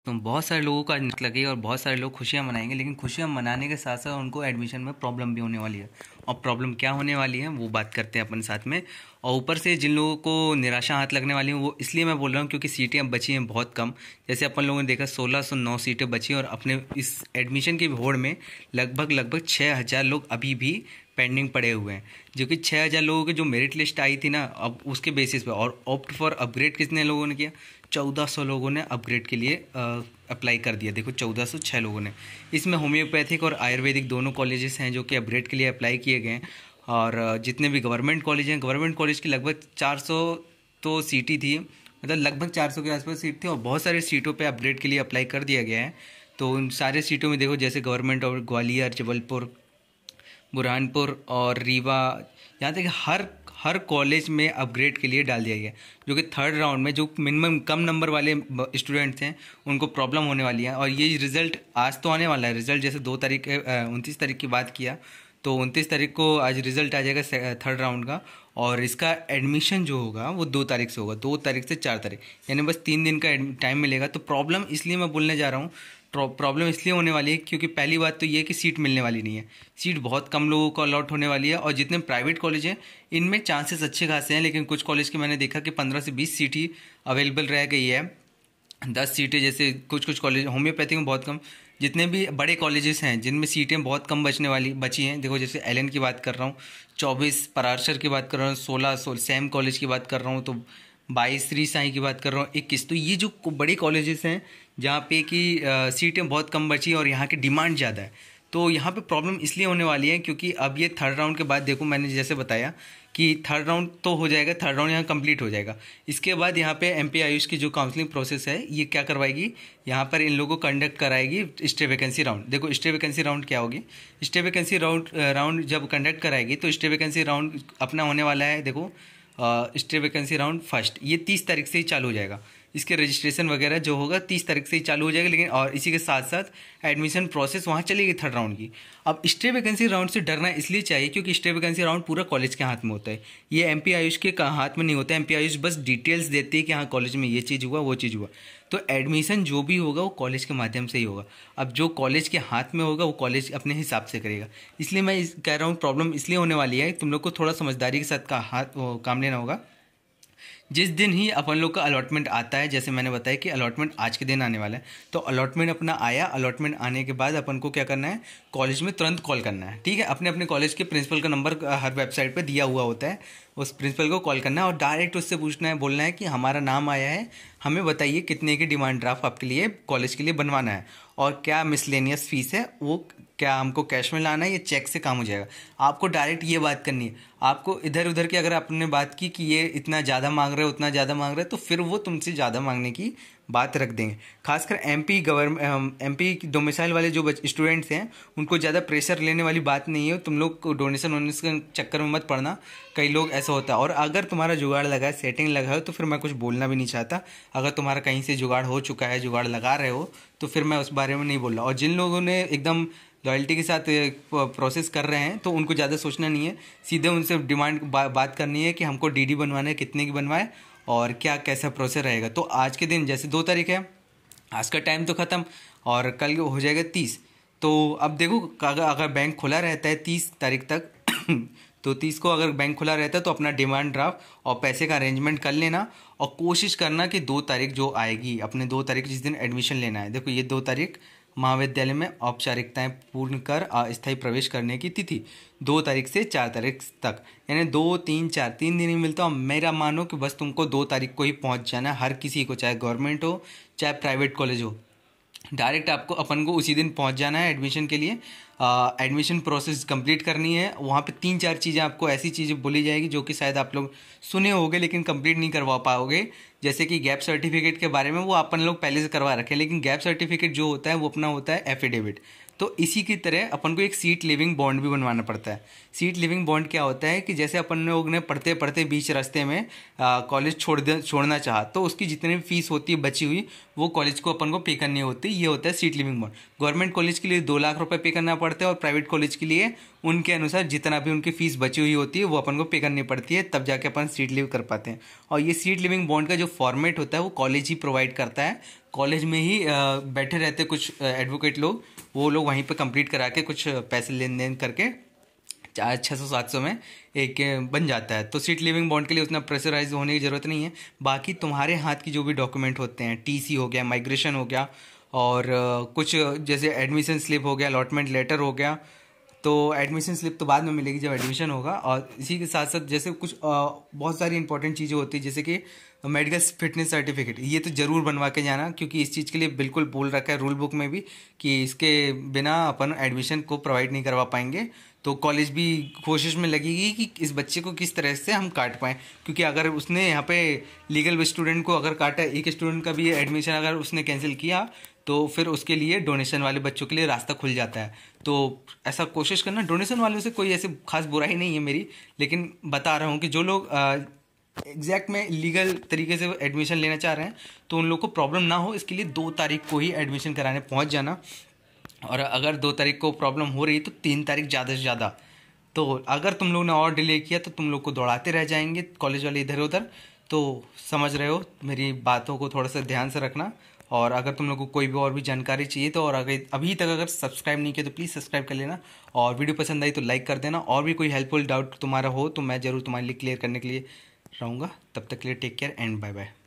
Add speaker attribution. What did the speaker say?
Speaker 1: तो बहुत सारे लोगों का नक लगेगा और बहुत सारे लोग खुशियाँ मनाएंगे, लेकिन खुशियाँ मनाने के साथ साथ उनको एडमिशन में प्रॉब्लम भी होने वाली है। और प्रॉब्लम क्या होने वाली है वो बात करते हैं अपन साथ में। और ऊपर से जिन लोगों को निराशा हाथ लगने वाली है वो इसलिए मैं बोल रहा हूँ क्योंकि सीटें अब बची हैं बहुत कम। जैसे अपन लोगों ने देखा 1609 सीटें बची और अपने इस एडमिशन की होड़ में लगभग 6000 लोग अभी भी पेंडिंग पड़े हुए हैं। जो कि 6000 लोगों की जो मेरिट लिस्ट आई थी ना, अब उसके बेसिस पे और ऑप्ट फॉर अपग्रेड कितने लोगों ने किया? 1400 लोगों ने अपग्रेड के लिए अप्लाई कर दिया। देखो 1406 लोगों ने। इसमें होम्योपैथिक और आयुर्वेदिक दोनों कॉलेजेस हैं जो कि अपग्रेड के लिए अप्लाई किए गए हैं। और जितने भी गवर्नमेंट कॉलेज हैं, गवर्नमेंट कॉलेज की लगभग 400 तो सीटें थी, मतलब लगभग 400 के आसपास सीट थी और बहुत सारे सीटों पे अपग्रेड के लिए अप्लाई कर दिया गया है। तो उन सारे सीटों में देखो, जैसे गवर्नमेंट और ग्वालियर, जबलपुर, बुरहानपुर और रीवा, यहाँ तक कि हर कॉलेज में अपग्रेड के लिए डाल दिया गया है। जो कि थर्ड राउंड में जो मिनिमम कम नंबर वाले स्टूडेंट्स हैं उनको प्रॉब्लम होने वाली है। और ये रिज़ल्ट आज तो आने वाला है। रिज़ल्ट जैसे 29 तारीख की बात किया तो 29 तारीख को आज रिज़ल्ट आ जाएगा थर्ड राउंड का। और इसका एडमिशन जो होगा वो 2 तारीख से होगा, 2 तारीख से 4 तारीख, यानी बस 3 दिन का टाइम मिलेगा। तो प्रॉब्लम इसलिए मैं बोलने जा रहा हूँ, प्रॉब्लम इसलिए होने वाली है क्योंकि पहली बात तो ये है कि सीट मिलने वाली नहीं है। सीट बहुत कम लोगों को अलॉट होने वाली है। और जितने प्राइवेट कॉलेज हैं इनमें चांसेस अच्छे खासे हैं, लेकिन कुछ कॉलेज के मैंने देखा कि 15 से 20 सीट ही अवेलेबल रह गई है। 10 सीटें, जैसे कुछ कॉलेज होम्योपैथिक में बहुत कम। जितने भी बड़े कॉलेजेस हैं जिनमें सीटें बहुत कम बची हैं, देखो जैसे एलन की बात कर रहा हूँ 24, पराशर की बात कर रहा हूँ 16, सैम कॉलेज की बात कर रहा हूँ तो 22, श्री साई की बात कर रहा हूँ 21। तो ये जो बड़े कॉलेजेस हैं जहाँ पे कि सीटें बहुत कम बची और यहाँ की डिमांड ज़्यादा है, तो यहाँ पे प्रॉब्लम इसलिए होने वाली है क्योंकि अब ये थर्ड राउंड के बाद देखो, मैंने जैसे बताया कि थर्ड राउंड तो हो जाएगा, थर्ड राउंड यहाँ कंप्लीट हो जाएगा। इसके बाद यहाँ पे एमपी आयुष की जो काउंसलिंग प्रोसेस है ये क्या करवाएगी, यहाँ पर इन लोगों को कंडक्ट कराएगी स्टे वैकेंसी राउंड। देखो स्टे वैकेंसी राउंड क्या होगी, स्टे वैकेंसी राउंड जब कंडक्ट कराएगी तो स्टे वैकेंसी राउंड अपना होने वाला है। देखो स्टे वैकेंसी राउंड फर्स्ट ये 30 तारीख से ही चालू हो जाएगा। इसके रजिस्ट्रेशन वगैरह जो होगा 30 तारीख से ही चालू हो जाएगा, लेकिन और इसी के साथ साथ एडमिशन प्रोसेस वहाँ चलेगी थर्ड राउंड की। अब स्टे वैकेंसी राउंड से डरना इसलिए चाहिए क्योंकि स्टे वैकेंसी राउंड पूरा कॉलेज के हाथ में होता है। ये एमपी आयुष के हाथ में नहीं होता है। एमपी आयुष बस डिटेल्स देती है कि हाँ कॉलेज में ये चीज़ हुआ, वो चीज़ हुआ। तो एडमिशन जो भी होगा वो कॉलेज के माध्यम से ही होगा। अब जो कॉलेज के हाथ में होगा वो कॉलेज अपने हिसाब से करेगा। इसलिए मैं कह रहा हूँ प्रॉब्लम इसलिए होने वाली है, तुम लोग को थोड़ा समझदारी के साथ काम लेना होगा। जिस दिन ही अपन लोग का अलॉटमेंट आता है, जैसे मैंने बताया कि अलॉटमेंट आज के दिन आने वाला है, तो अलॉटमेंट अपना आया, अलॉटमेंट आने के बाद अपन को क्या करना है, कॉलेज में तुरंत कॉल करना है। ठीक है, अपने अपने कॉलेज के प्रिंसिपल का नंबर हर वेबसाइट पे दिया हुआ होता है, उस प्रिंसिपल को कॉल करना है और डायरेक्ट उससे पूछना है, बोलना है कि हमारा नाम आया है, हमें बताइए कितने की डिमांड ड्राफ्ट आपके लिए कॉलेज के लिए बनवाना है और क्या मिसलेनियस फीस है, वो क्या हमको कैश में लाना है या चेक से काम हो जाएगा। आपको डायरेक्ट ये बात करनी है। आपको इधर उधर की अगर आपने बात की कि ये इतना ज़्यादा मांग रहे हो, उतना ज़्यादा मांग रहे हो, तो फिर वो तुमसे ज़्यादा मांगने की बात रख देंगे। खासकर एमपी डोमिसाइल वाले जो स्टूडेंट्स हैं उनको ज़्यादा प्रेशर लेने वाली बात नहीं है। तुम लोग डोनेशन वोनेशन के चक्कर में मत पड़ना। कई लोग ऐसा होता है। और अगर तुम्हारा जुगाड़ लगा है, सेटिंग लगा है, तो फिर मैं कुछ बोलना भी नहीं चाहता। अगर तुम्हारा कहीं से जुगाड़ हो चुका है, जुगाड़ लगा रहे हो, तो फिर मैं उस बारे में नहीं बोल रहा। और जिन लोगों ने एकदम लॉयल्टी के साथ प्रोसेस कर रहे हैं तो उनको ज़्यादा सोचना नहीं है। सीधे उनसे बात करनी है कि हमको डीडी बनवाना है, कितने की बनवाए और क्या कैसा प्रोसेस रहेगा। तो आज के दिन जैसे 2 तारीख है, आज का टाइम तो ख़त्म और कल हो जाएगा 30। तो अब देखो अगर बैंक खुला रहता है 30 तारीख तक तो 30 को अगर बैंक खुला रहता है तो अपना डिमांड ड्राफ्ट और पैसे का अरेंजमेंट कर लेना और कोशिश करना कि 2 तारीख जो आएगी, अपने 2 तारीख जिस दिन एडमिशन लेना है, देखो ये 2 तारीख महाविद्यालय में औपचारिकताएं पूर्ण कर अस्थायी प्रवेश करने की तिथि 2 तारीख से 4 तारीख तक, यानी 2, 3, 4 3 दिन ही मिलता है। मेरा मानो कि बस तुमको 2 तारीख को ही पहुंच जाना है। हर किसी को, चाहे गवर्नमेंट हो चाहे प्राइवेट कॉलेज हो, डायरेक्ट आपको अपन को उसी दिन पहुंच जाना है एडमिशन के लिए। एडमिशन प्रोसेस कंप्लीट करनी है। वहाँ पे 3-4 चीज़ें आपको ऐसी चीज़ें बोली जाएगी जो कि शायद आप लोग सुने होंगे लेकिन कंप्लीट नहीं करवा पाओगे। जैसे कि गैप सर्टिफिकेट के बारे में वो अपन लोग पहले से करवा रखे हैं, लेकिन गैप सर्टिफिकेट जो होता है वो अपना होता है एफिडेविट। तो इसी की तरह अपन को एक सीट लिविंग बॉन्ड भी बनवाना पड़ता है। सीट लिविंग बॉन्ड क्या होता है कि जैसे अपन लोग ने पढ़ते पढ़ते बीच रास्ते में कॉलेज छोड़ना चाहा, तो उसकी जितनी भी फीस होती है बची हुई, वो कॉलेज को अपन को पे करनी होती है। ये होता है seat living bond. Government college के लिए 2 लाख रुपए पे करना पड़ता है और प्राइवेट कॉलेज के लिए उनके अनुसार जितना भी उनकी फीस बची हुई होती है वो अपन को पे करनी पड़ती है, तब जाके अपन सीट लिव कर पाते हैं। और ये सीट लिविंग बॉन्ड का जो फॉर्मेट होता है वो कॉलेज ही प्रोवाइड करता है। कॉलेज में ही बैठे रहते कुछ एडवोकेट लोग, वो लोग वहीं पे कंप्लीट करा के कुछ पैसे लेन देन करके 600-700 में एक बन जाता है। तो सीट लिविंग बॉन्ड के लिए उतना प्रेशराइज होने की ज़रूरत नहीं है। बाकी तुम्हारे हाथ की जो भी डॉक्यूमेंट होते हैं, टीसी हो गया, माइग्रेशन हो गया, और कुछ जैसे एडमिशन स्लिप हो गया, अलॉटमेंट लेटर हो गया, तो एडमिशन स्लिप तो बाद में मिलेगी जब एडमिशन होगा। और इसी के साथ साथ जैसे कुछ बहुत सारी इंपॉर्टेंट चीज़ें होती है, जैसे कि मेडिकल फिटनेस सर्टिफिकेट, ये तो ज़रूर बनवा के जाना, क्योंकि इस चीज़ के लिए बिल्कुल बोल रखा है रूल बुक में भी कि इसके बिना अपन एडमिशन को प्रोवाइड नहीं करवा पाएंगे। तो कॉलेज भी कोशिश में लगेगी कि इस बच्चे को किस तरह से हम काट पाएँ, क्योंकि अगर उसने यहाँ पे लीगल स्टूडेंट को अगर काटा, एक स्टूडेंट का भी एडमिशन अगर उसने कैंसिल किया, तो फिर उसके लिए डोनेशन वाले बच्चों के लिए रास्ता खुल जाता है। तो ऐसा कोशिश करना। डोनेशन वालों से कोई ऐसे खास बुराई नहीं है मेरी, लेकिन बता रहा हूँ कि जो लोग एग्जैक्ट में लीगल तरीके से एडमिशन लेना चाह रहे हैं, तो उन लोग को प्रॉब्लम ना हो, इसके लिए 2 तारीख को ही एडमिशन कराने पहुँच जाना। और अगर 2 तारीख को प्रॉब्लम हो रही तो 3 तारीख ज़्यादा से ज़्यादा। तो अगर तुम लोग ने और डिले किया तो तुम लोग को दौड़ाते रह जाएंगे कॉलेज वाले इधर उधर। तो समझ रहे हो, मेरी बातों को थोड़ा सा ध्यान से रखना। और अगर तुम लोग को कोई भी और भी जानकारी चाहिए तो, और अगर अभी तक अगर सब्सक्राइब नहीं किया तो प्लीज़ सब्सक्राइब कर लेना, और वीडियो पसंद आई तो लाइक कर देना। और भी कोई हेल्पफुल डाउट तुम्हारा हो तो मैं ज़रूर तुम्हारे लिए क्लियर करने के लिए रहूँगा। तब तक के लिए take care and bye bye.